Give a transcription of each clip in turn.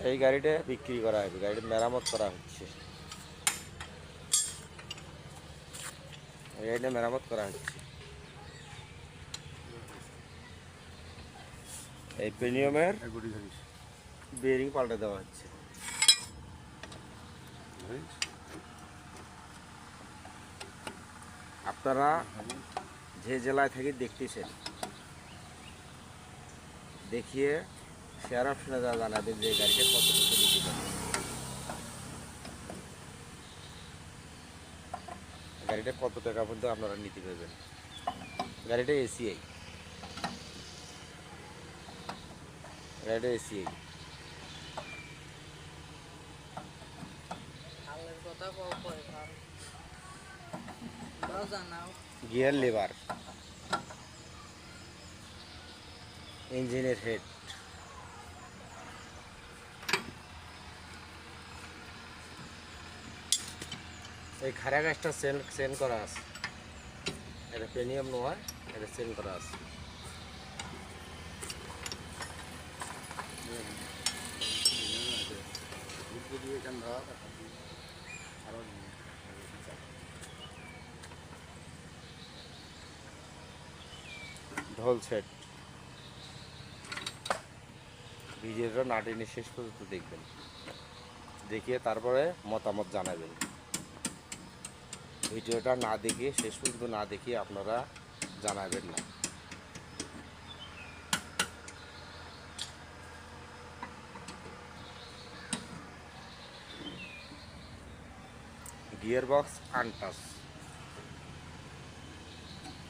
এই গাড়িটা বিক্রি করা হবে, গাড়িটা মেরামত করা হচ্ছে, গাড়িটা মেরামত করা হচ্ছে। এই প্রিমিয়ামের বেয়ারিং পাল্টে দেওয়া হচ্ছে। আপনারা যে জেলায় থেকে দেখতেছেন দেখিয়ে শেয়ার অপশনে যা জানাবেন যে গাড়িটা কতটুকু নিতে পারবেন। গাড়িটা কত টাকা পর্যন্ত আপনারা নিতে পারবেন। গাড়িটা এসিআই, গাড়িটা এসিআই। গিয়ার লিভার, ইঞ্জিনের হেড, এই খারা গাছটা সেন্ড করা আছে, এটা প্রিমিয়াম নয়, এটা সেন্ড করা আছে। ঢোল সেট, ভিডিওটা না টেনে শেষ পর্যন্ত দেখবেন, দেখিয়ে তারপরে মতামত জানাবেন। ভিডিওটা না দেখিয়ে শেষ পর্যন্ত না দেখিয়ে আপনারা জানাবেন না। গিয়ার বক্স আনটাচ,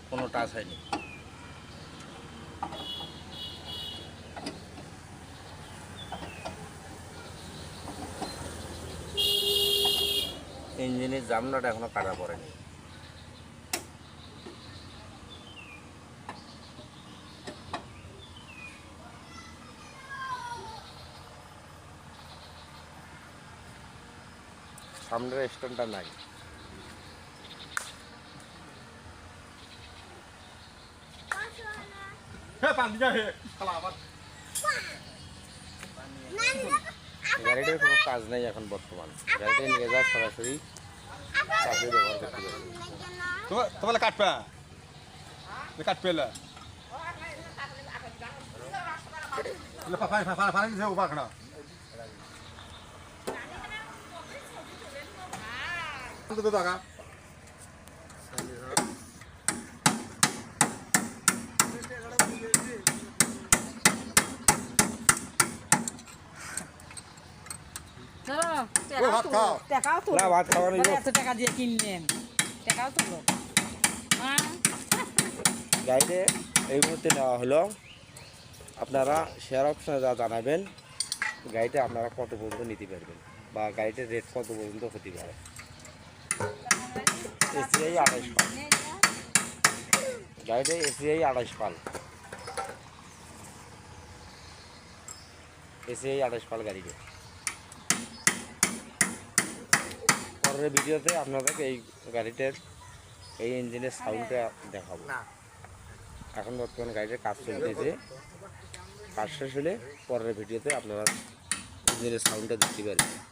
কোনো টাচ হয়নি। ইঞ্জিনের জামনাটা এখনো কাটা পড়েনি। সামনের স্ট্যান্ডটা নাই। গাড়িটার কোনো কাজ নেই এখন বর্তমান, গাড়িটা নিয়ে যায় সরাসরি চাকরি ব্যবহার করতে পারবে। তোমার কাটপা কাটপে টাকা টাকা দিয়ে কিনলেন, টাকাও তুলো। গাড়িতে এই মুহূর্তে নেওয়া হলো। আপনারা শেয়ার অপশনে যা জানাবেন গাড়িটা আপনারা কত পর্যন্ত নিতে পারবেন বা গাড়িটার রেট কত পর্যন্ত হতে পারে। এসিআই 28 পাল, গাড়িটা এসিআই 28 পাল, এসিআই 28 পাল গাড়িটা। পরের ভিডিওতে আপনাদেরকে এই গাড়িটার এই ইঞ্জিনের সাউন্ডটা দেখাবো। এখন বর্তমানে গাড়িটার কাজ চলতেছে, কাজ শেষ হলে পরের ভিডিওতে আপনারা ইঞ্জিনের সাউন্ডটা দেখতে পারবেন।